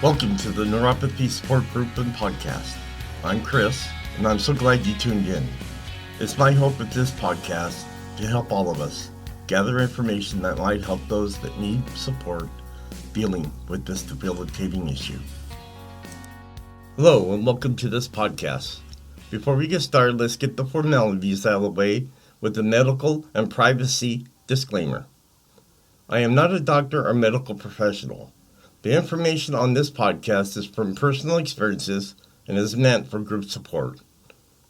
Welcome to the Neuropathy Support Group and Podcast. I'm Chris, and I'm so glad you tuned in. It's my hope with this podcast to help all of us gather information that might help those that need support dealing with this debilitating issue. Hello, and welcome to this podcast. Before we get started, let's get the formalities out of the way with the medical and privacy disclaimer. I am not a doctor or medical professional. The information on this podcast is from personal experiences and is meant for group support.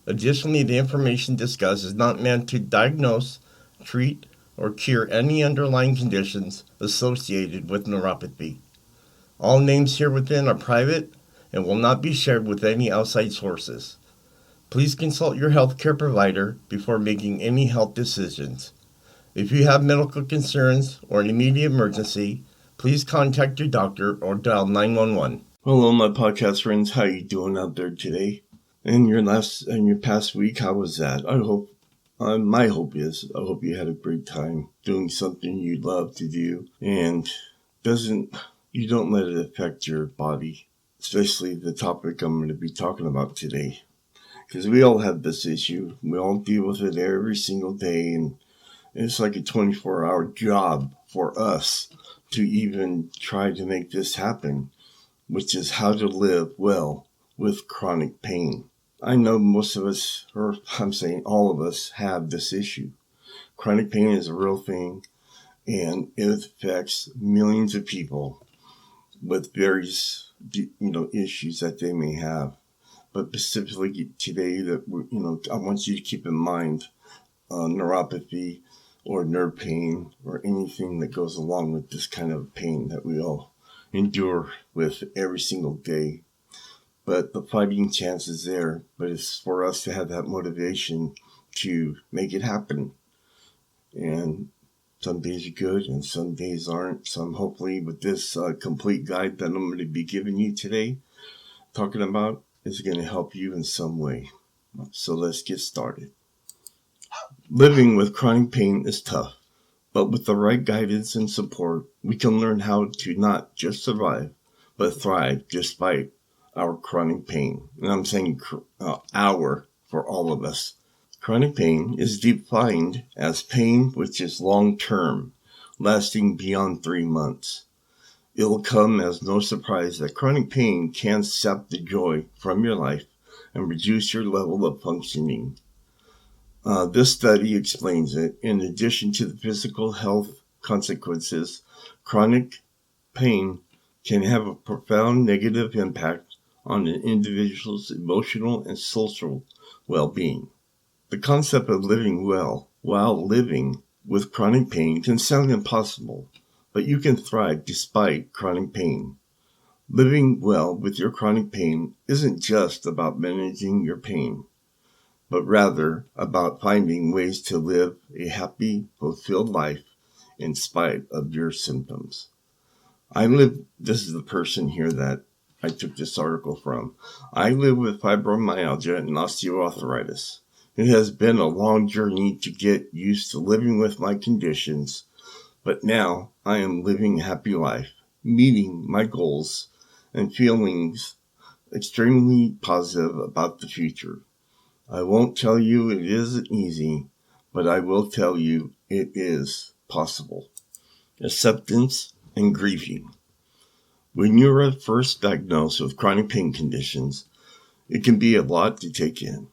Additionally, the information discussed is not meant to diagnose, treat, or cure any underlying conditions associated with neuropathy. All names here within are private and will not be shared with any outside sources. Please consult your healthcare provider before making any health decisions. If you have medical concerns or an immediate emergency, please contact your doctor or dial 911. Hello, my podcast friends. How you doing out there today? And your past week, how was that? I hope you had a great time doing something you love to do, and you don't let it affect your body, especially the topic I'm going to be talking about today. Because we all have this issue. We all deal with it every single day, and it's like a 24-hour job for us to even try to make this happen, which is how to live well with chronic pain. I know most of us, or I'm saying all of us, have this issue. Chronic pain is a real thing, and it affects millions of people with various, issues that they may have. But specifically today, I want you to keep in mind neuropathy or nerve pain or anything that goes along with this kind of pain that we all endure with every single day. But the fighting chance is there, but it's for us to have that motivation to make it happen. And some days are good and some days aren't. Some hopefully with this complete guide that I'm going to be giving you today, talking about, is going to help you in some way. So let's get started. Living with chronic pain is tough, but with the right guidance and support, we can learn how to not just survive, but thrive despite our chronic pain. And I'm saying our for all of us. Chronic pain is defined as pain which is long-term, lasting beyond 3 months. It will come as no surprise that chronic pain can sap the joy from your life and reduce your level of functioning. This study explains it. In addition to the physical health consequences, chronic pain can have a profound negative impact on an individual's emotional and social well-being. The concept of living well while living with chronic pain can sound impossible, but you can thrive despite chronic pain. Living well with your chronic pain isn't just about managing your pain, but rather about finding ways to live a happy, fulfilled life in spite of your symptoms. This is the person here that I took this article from. I live with fibromyalgia and osteoarthritis. It has been a long journey to get used to living with my conditions, but now I am living a happy life, meeting my goals, and feeling extremely positive about the future. I won't tell you it isn't easy, but I will tell you it is possible. Acceptance and grieving. When you're first diagnosed with chronic pain conditions, it can be a lot to take in.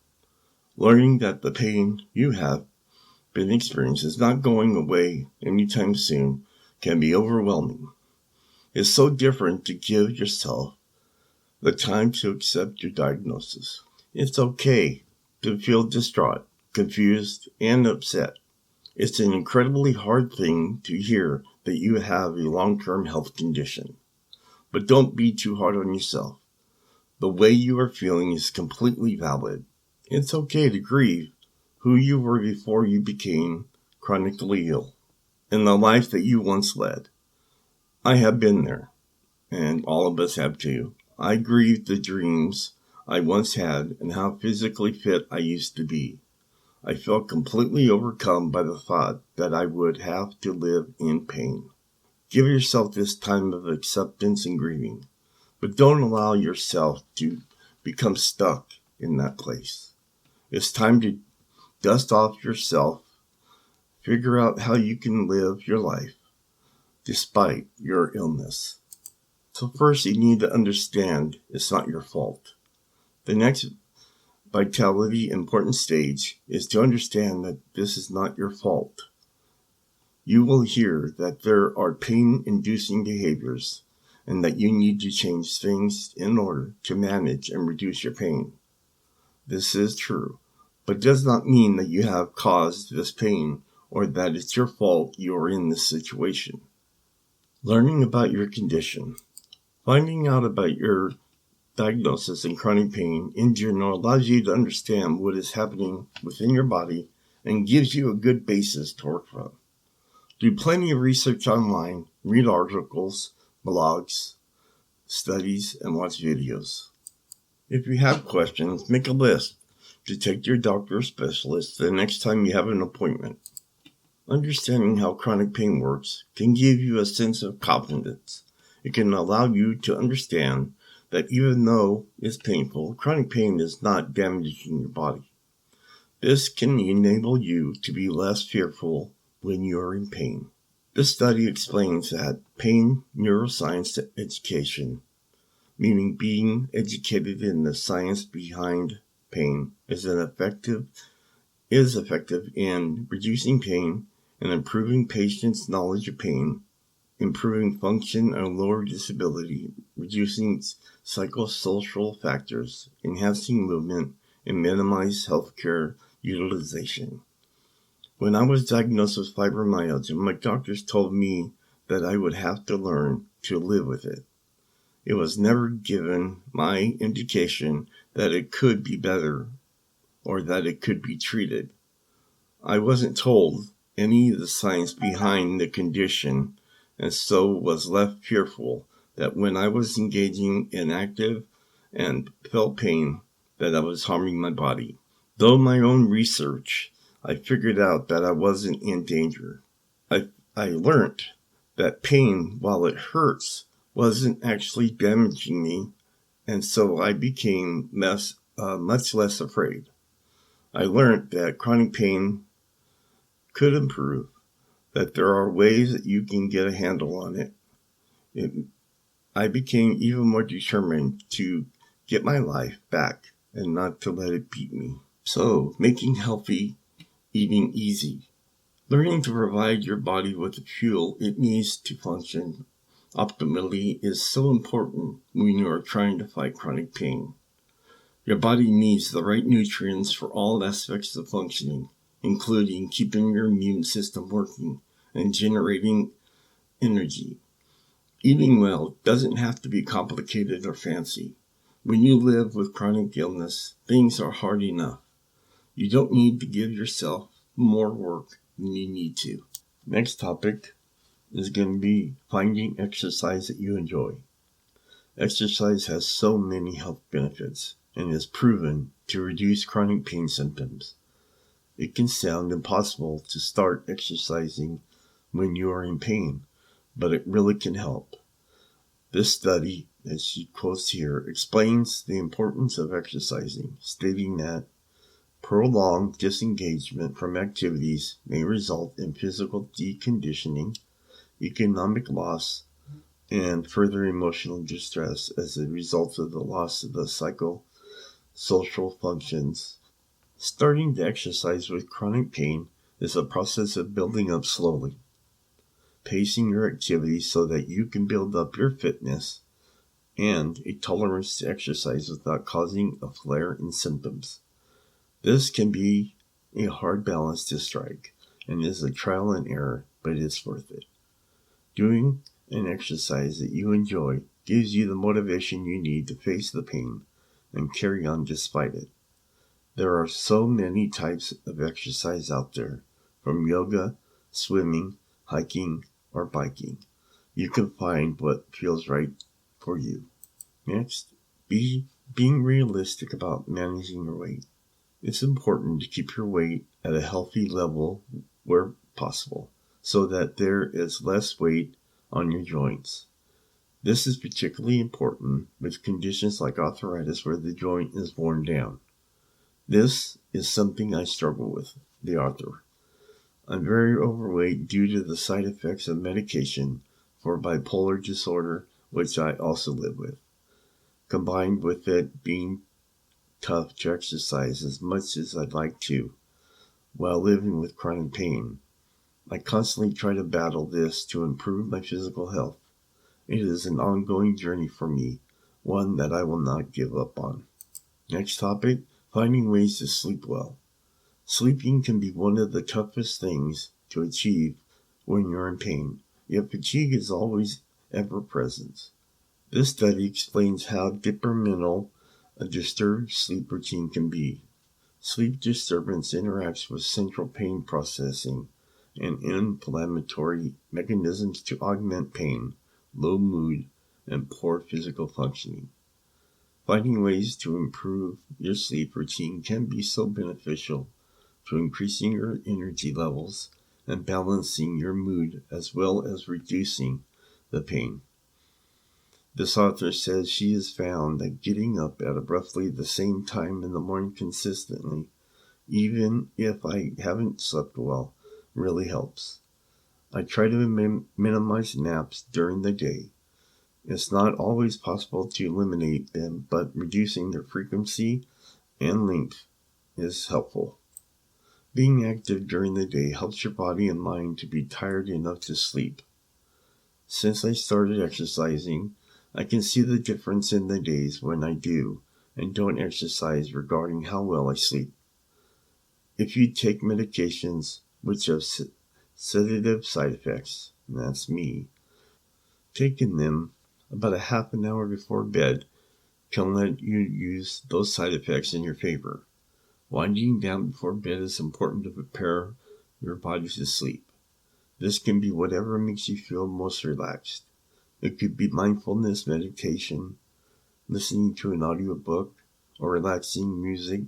Learning that the pain you have been experiencing is not going away anytime soon can be overwhelming. It's so different to give yourself the time to accept your diagnosis. It's okay to feel distraught, confused, and upset. It's an incredibly hard thing to hear that you have a long-term health condition. But don't be too hard on yourself. The way you are feeling is completely valid. It's okay to grieve who you were before you became chronically ill and the life that you once led. I have been there, and all of us have too. I grieved the dreams I once had and how physically fit I used to be. I felt completely overcome by the thought that I would have to live in pain. Give yourself this time of acceptance and grieving. But don't allow yourself to become stuck in that place. It's time to dust off yourself, figure out how you can live your life despite your illness. So first, you need to understand it's not your fault. The next vitality important stage is to understand that this is not your fault. You will hear that there are pain-inducing behaviors and that you need to change things in order to manage and reduce your pain. This is true, but does not mean that you have caused this pain or that it's your fault you are in this situation. Learning about your condition. Finding out about your diagnosis and chronic pain in general allows you to understand what is happening within your body and gives you a good basis to work from. Do plenty of research online, read articles, blogs, studies, and watch videos. If you have questions, make a list to take to your doctor or specialist the next time you have an appointment. Understanding how chronic pain works can give you a sense of confidence. It can allow you to understand that even though it's painful, chronic pain is not damaging your body. This can enable you to be less fearful when you are in pain. This study explains that pain neuroscience education, meaning being educated in the science behind pain, is effective in reducing pain and improving patients' knowledge of pain, improving function and lower disability, reducing psychosocial factors, enhancing movement, and minimize healthcare utilization. When I was diagnosed with fibromyalgia, my doctors told me that I would have to learn to live with it. It was never given my indication that it could be better or that it could be treated. I wasn't told any of the science behind the condition and so was left fearful that when I was engaging in active and felt pain that I was harming my body. Though my own research, I figured out that I wasn't in danger. I learned that pain, while it hurts, wasn't actually damaging me, and so I became much less afraid. I learned that chronic pain could improve, that there are ways that you can get a handle on it. I became even more determined to get my life back and not to let it beat me. So, making healthy eating easy. Learning to provide your body with the fuel it needs to function optimally is so important when you are trying to fight chronic pain. Your body needs the right nutrients for all aspects of functioning, including keeping your immune system working and generating energy. Eating well doesn't have to be complicated or fancy. When you live with chronic illness, things are hard enough. You don't need to give yourself more work than you need to. Next topic is going to be finding exercise that you enjoy. Exercise has so many health benefits and is proven to reduce chronic pain symptoms. It can sound impossible to start exercising when you are in pain, but it really can help. This study, as she quotes here, explains the importance of exercising, stating that prolonged disengagement from activities may result in physical deconditioning, economic loss, and further emotional distress as a result of the loss of the psychosocial functions. Starting to exercise with chronic pain is a process of building up slowly, pacing your activities so that you can build up your fitness and a tolerance to exercise without causing a flare in symptoms. This can be a hard balance to strike and is a trial and error, but it's worth it. Doing an exercise that you enjoy gives you the motivation you need to face the pain and carry on despite it. There are so many types of exercise out there, from yoga, swimming, hiking, or biking. You can find what feels right for you. Next, being realistic about managing your weight. It's important to keep your weight at a healthy level where possible, so that there is less weight on your joints. This is particularly important with conditions like arthritis where the joint is worn down. This is something I struggle with, the author. I'm very overweight due to the side effects of medication for bipolar disorder, which I also live with, combined with it being tough to exercise as much as I'd like to while living with chronic pain. I constantly try to battle this to improve my physical health. It is an ongoing journey for me, one that I will not give up on. Next topic, finding ways to sleep well. Sleeping can be one of the toughest things to achieve when you're in pain, yet fatigue is always ever present. This study explains how detrimental a disturbed sleep routine can be. Sleep disturbance interacts with central pain processing and inflammatory mechanisms to augment pain, low mood, and poor physical functioning. Finding ways to improve your sleep routine can be so beneficial to increasing your energy levels and balancing your mood as well as reducing the pain. This author says she has found that getting up at roughly the same time in the morning consistently, even if I haven't slept well, really helps. I try to minimize naps during the day. It's not always possible to eliminate them, but reducing their frequency and length is helpful. Being active during the day helps your body and mind to be tired enough to sleep. Since I started exercising, I can see the difference in the days when I do and don't exercise regarding how well I sleep. If you take medications which have sedative side effects, and that's me, taking them about a half an hour before bed can let you use those side effects in your favor. Winding down before bed is important to prepare your body to sleep. This can be whatever makes you feel most relaxed. It could be mindfulness meditation, listening to an audiobook, or relaxing music,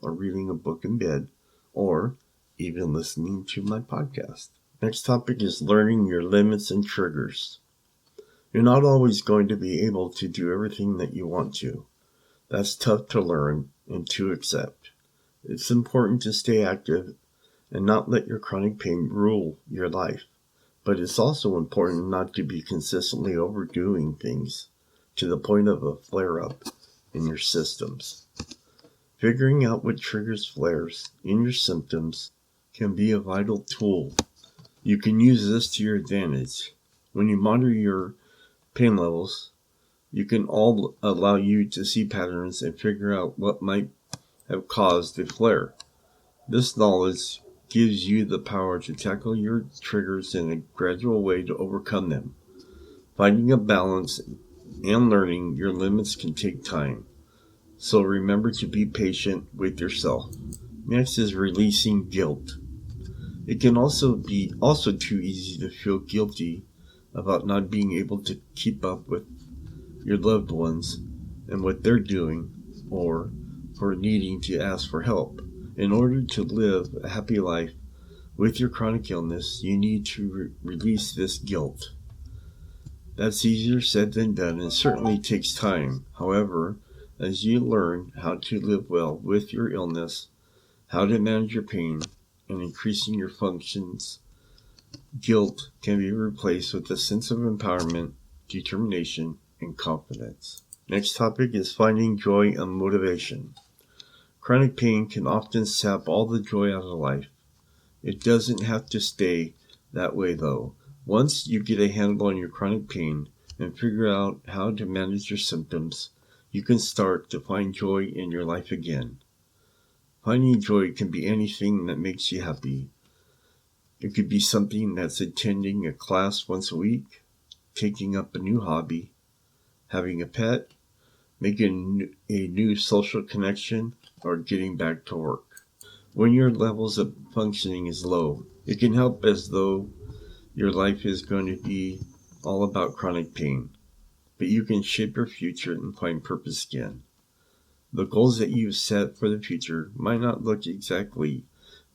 or reading a book in bed, or even listening to my podcast. Next topic is learning your limits and triggers. You're not always going to be able to do everything that you want to. That's tough to learn and to accept. It's important to stay active and not let your chronic pain rule your life. But it's also important not to be consistently overdoing things to the point of a flare-up in your systems. Figuring out what triggers flares in your symptoms can be a vital tool. You can use this to your advantage. When you monitor your pain levels, you can all allow you to see patterns and figure out what might have caused the flare. This knowledge gives you the power to tackle your triggers in a gradual way to overcome them. Finding a balance and learning your limits can take time, so remember to be patient with yourself. Next is releasing guilt. It can also be too easy to feel guilty about not being able to keep up with your loved ones and what they're doing, or for needing to ask for help. In order to live a happy life with your chronic illness, you need to release this guilt. That's easier said than done and certainly takes time. However, as you learn how to live well with your illness, how to manage your pain, and increasing your functions, guilt can be replaced with a sense of empowerment, determination, and confidence. Next topic is finding joy and motivation. Chronic pain can often sap all the joy out of life. It doesn't have to stay that way though. Once you get a handle on your chronic pain and figure out how to manage your symptoms, you can start to find joy in your life again. Finding joy can be anything that makes you happy. It could be something that's attending a class once a week, taking up a new hobby, having a pet, making a new social connection, or getting back to work. When your levels of functioning is low, it can help as though your life is going to be all about chronic pain, but you can shape your future and find purpose again. The goals that you've set for the future might not look exactly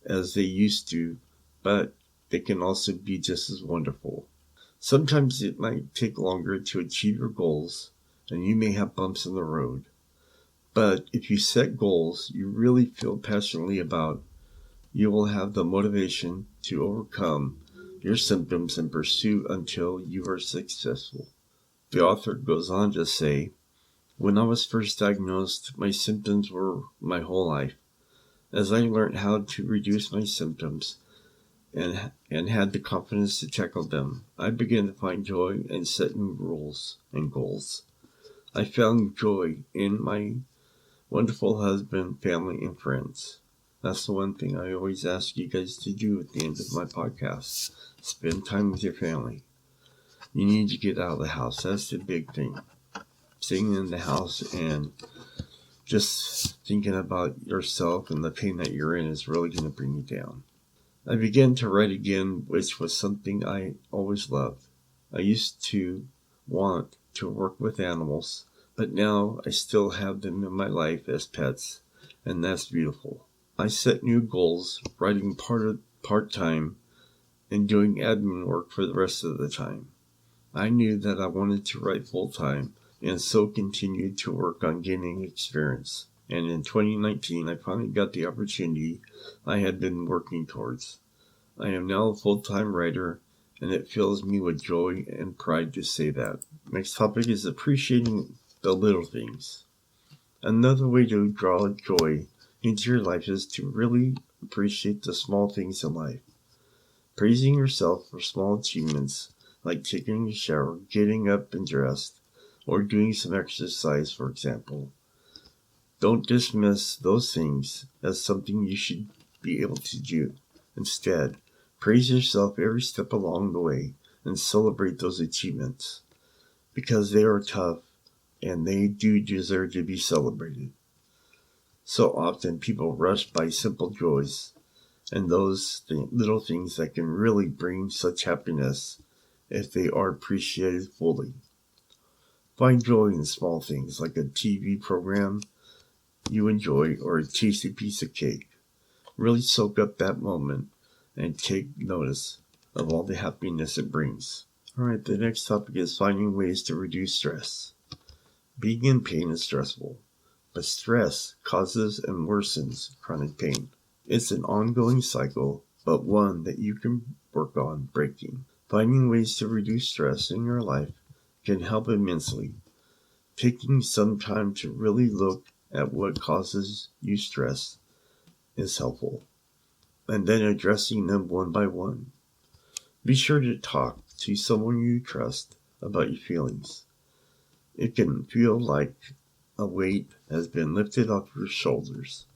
as they used to, but they can also be just as wonderful. Sometimes it might take longer to achieve your goals, and you may have bumps in the road. But if you set goals you really feel passionately about, you will have the motivation to overcome your symptoms and pursue until you are successful. The author goes on to say, when I was first diagnosed, my symptoms were my whole life. As I learned how to reduce my symptoms and had the confidence to tackle them, I began to find joy and set new rules and goals. I found joy in my wonderful husband, family, and friends. That's the one thing I always ask you guys to do at the end of my podcast. Spend time with your family. You need to get out of the house. That's the big thing. Sitting in the house and just thinking about yourself and the pain that you're in is really going to bring you down. I began to write again, which was something I always loved. I used to want to work with animals, but now I still have them in my life as pets, and that's beautiful. I set new goals, writing part-time and doing admin work for the rest of the time. I knew that I wanted to write full-time, and so continued to work on gaining experience. And in 2019, I finally got the opportunity I had been working towards. I am now a full-time writer, and it fills me with joy and pride to say that. Next topic is appreciating the little things. Another way to draw joy into your life is to really appreciate the small things in life. Praising yourself for small achievements like taking a shower, getting up and dressed, or doing some exercise, for example. Don't dismiss those things as something you should be able to do. Instead, praise yourself every step along the way and celebrate those achievements, because they are tough and they do deserve to be celebrated. So often people rush by simple joys and those little things that can really bring such happiness if they are appreciated fully. Find joy in small things like a TV program you enjoy or a tasty piece of cake. Really soak up that moment and take notice of all the happiness it brings. Alright, the next topic is finding ways to reduce stress. Being in pain is stressful, but stress causes and worsens chronic pain. It's an ongoing cycle, but one that you can work on breaking. Finding ways to reduce stress in your life can help immensely. Taking some time to really look at what causes you stress is helpful, and then addressing them one by one. Be sure to talk to someone you trust about your feelings. It can feel like a weight has been lifted off your shoulders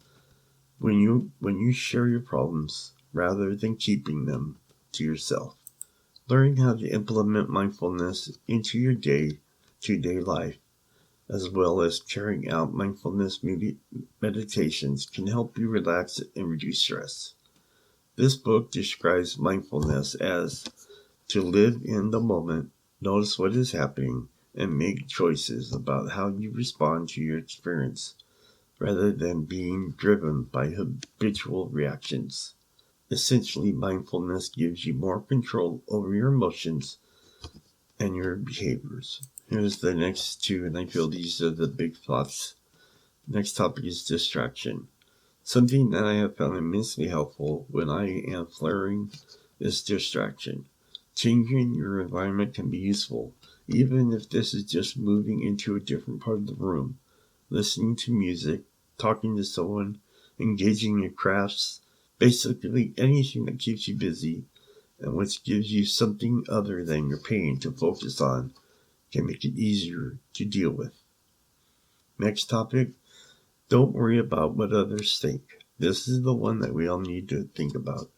when you share your problems rather than keeping them to yourself. Learning how to implement mindfulness into your day-to-day life, as well as carrying out mindfulness meditations, can help you relax and reduce stress. This book describes mindfulness as to live in the moment, notice what is happening, and make choices about how you respond to your experience, rather than being driven by habitual reactions. Essentially, mindfulness gives you more control over your emotions and your behaviors. Here's the next two, and I feel these are the big thoughts. Next topic is distraction. Something that I have found immensely helpful when I am flaring is distraction. Changing your environment can be useful, even if this is just moving into a different part of the room, listening to music, talking to someone, engaging in crafts, basically anything that keeps you busy and which gives you something other than your pain to focus on can make it easier to deal with. Next topic, don't worry about what others think. This is the one that we all need to think about.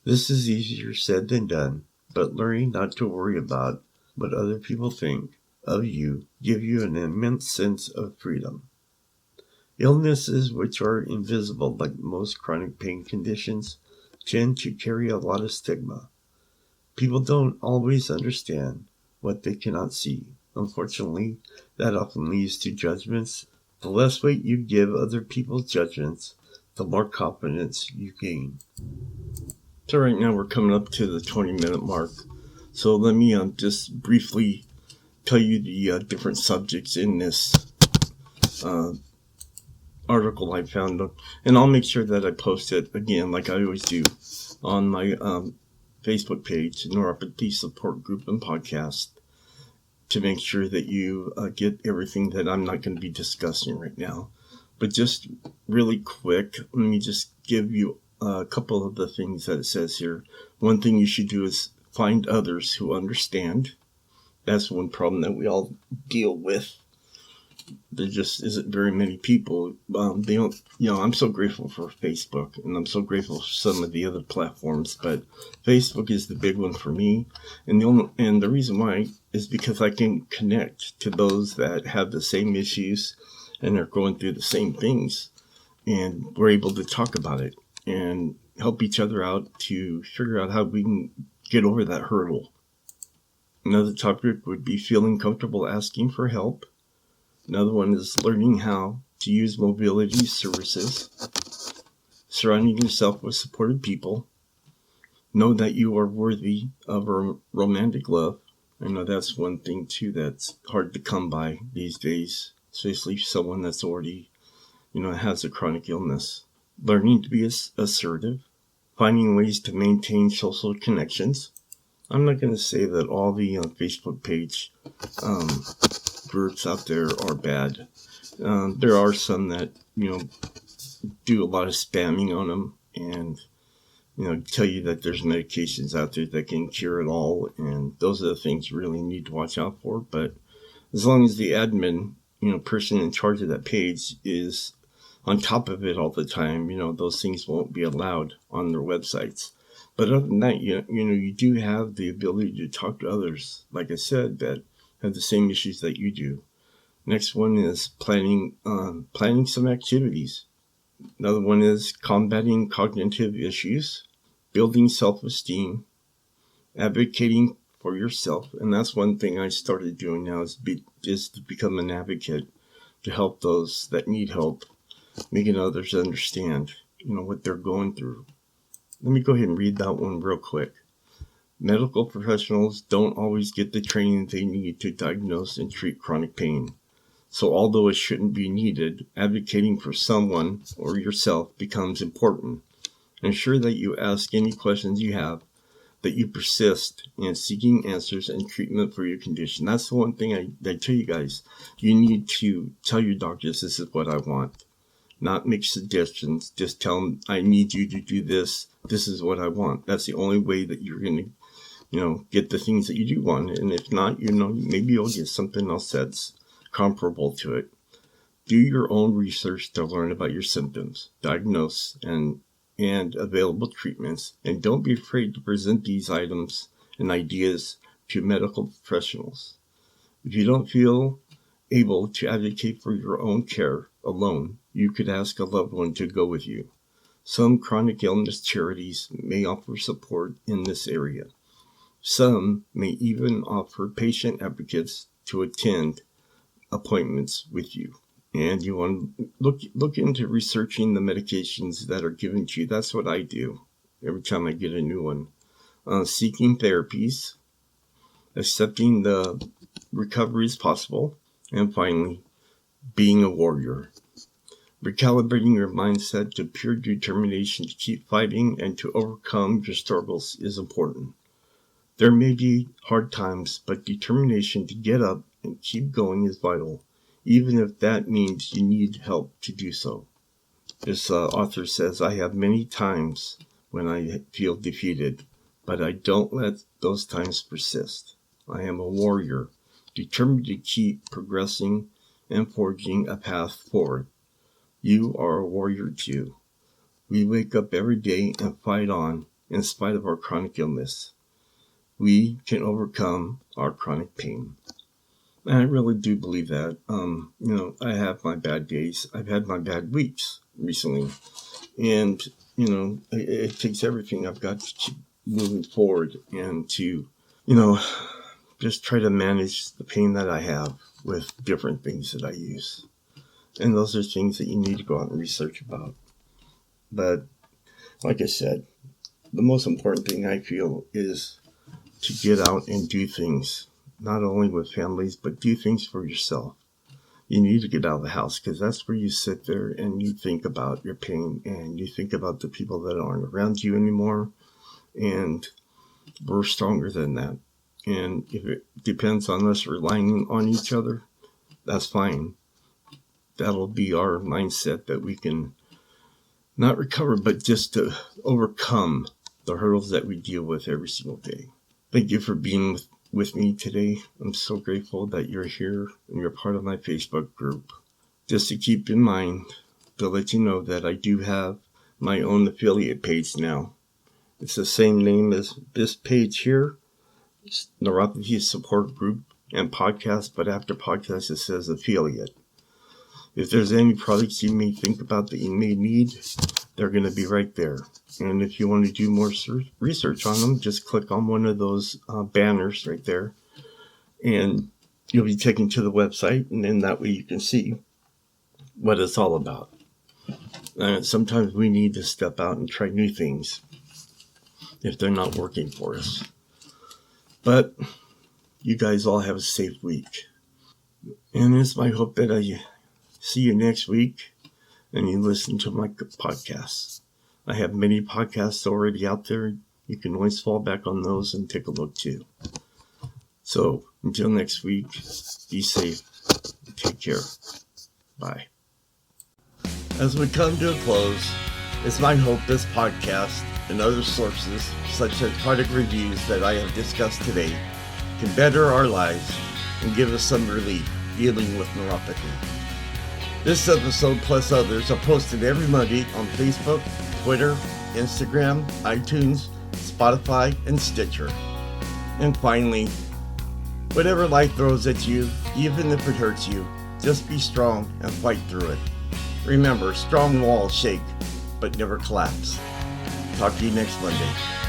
This is easier said than done, but learning not to worry about what other people think of you give you an immense sense of freedom. Illnesses which are invisible, like most chronic pain conditions, tend to carry a lot of stigma. People don't always understand what they cannot see. Unfortunately, that often leads to judgments. The less weight you give other people's judgments, the more confidence you gain. So right now we're coming up to the 20-minute mark. So let me just briefly tell you the different subjects in this article I found, and I'll make sure that I post it again, like I always do, on my Facebook page, Neuropathy Support Group and Podcast, to make sure that you get everything that I'm not going to be discussing right now. But just really quick, let me just give you a couple of the things that it says here. One thing you should do is find others who understand. That's one problem that we all deal with. There just isn't very many people. They don't, I'm so grateful for Facebook, and I'm so grateful for some of the other platforms, but Facebook is the big one for me. And the reason why is because I can connect to those that have the same issues and are going through the same things, and we're able to talk about it and help each other out to figure out how we can get over that hurdle. Another topic would be feeling comfortable asking for help. Another one is learning how to use mobility services. Surrounding yourself with supportive people. Know that you are worthy of a romantic love. I know that's one thing too that's hard to come by these days, especially someone that's already, has a chronic illness. Learning to be assertive. Finding ways to maintain social connections. I'm not going to say that all the Facebook page groups out there are bad. There are some that, do a lot of spamming on them and, tell you that there's medications out there that can cure it all. And those are the things you really need to watch out for. But as long as the admin, person in charge of that page is on top of it all the time, those things won't be allowed on their websites. But other than that, you do have the ability to talk to others, like I said, that have the same issues that you do. Next one is planning some activities. Another one is combating cognitive issues, building self-esteem, advocating for yourself. And that's one thing I started doing now is to become an advocate to help those that need help, making others understand, what they're going through. Let me go ahead and read that one real quick. Medical professionals don't always get the training they need to diagnose and treat chronic pain. So although it shouldn't be needed, advocating for someone or yourself becomes important. Ensure that you ask any questions you have, that you persist in seeking answers and treatment for your condition. That's the one thing I tell you guys. You need to tell your doctors, this is what I want. Not make suggestions. Just tell them, I need you to do this. This is what I want. That's the only way that you're going to, get the things that you do want. And if not, maybe you'll get something else that's comparable to it. Do your own research to learn about your symptoms, diagnose, and available treatments. And don't be afraid to present these items and ideas to medical professionals. If you don't feel able to advocate for your own care alone, you could ask a loved one to go with you. Some chronic illness charities may offer support in this area. Some may even offer patient advocates to attend appointments with you. And you want to look into researching the medications that are given to you. That's what I do every time I get a new one. Seeking therapies, accepting the recovery as possible, and finally, being a warrior. Recalibrating your mindset to pure determination to keep fighting and to overcome your struggles is important. There may be hard times, but determination to get up and keep going is vital, even if that means you need help to do so. This author says, I have many times when I feel defeated, but I don't let those times persist. I am a warrior, determined to keep progressing and forging a path forward. You are a warrior too. We wake up every day and fight on in spite of our chronic illness. We can overcome our chronic pain. And I really do believe that. I have my bad days. I've had my bad weeks recently. And, it takes everything I've got to keep moving forward and to, just try to manage the pain that I have with different things that I use. And those are things that you need to go out and research about. But like I said, the most important thing I feel is to get out and do things, not only with families, but do things for yourself. You need to get out of the house, because that's where you sit there and you think about your pain and you think about the people that aren't around you anymore. And we're stronger than that. And if it depends on us relying on each other, that's fine. That'll be our mindset, that we can not recover, but just to overcome the hurdles that we deal with every single day. Thank you for being with me today. I'm so grateful that you're here and you're part of my Facebook group. Just to keep in mind, to let you know that I do have my own affiliate page now. It's the same name as this page here, it's Neuropathy Support Group and Podcast, but after podcast it says affiliate. If there's any products you may think about that you may need, they're going to be right there. And if you want to do more research on them, just click on one of those banners right there, and you'll be taken to the website, and then that way you can see what it's all about. Sometimes we need to step out and try new things if they're not working for us. But you guys all have a safe week. And it's my hope that I see you next week and you listen to my podcasts. I have many podcasts already out there. You can always fall back on those and take a look too. So until next week, be safe. Take care. Bye. As we come to a close, it's my hope this podcast and other sources, such as product reviews that I have discussed today, can better our lives and give us some relief dealing with neuropathy. This episode, plus others, are posted every Monday on Facebook, Twitter, Instagram, iTunes, Spotify, and Stitcher. And finally, whatever life throws at you, even if it hurts you, just be strong and fight through it. Remember, strong walls shake, but never collapse. Talk to you next Monday.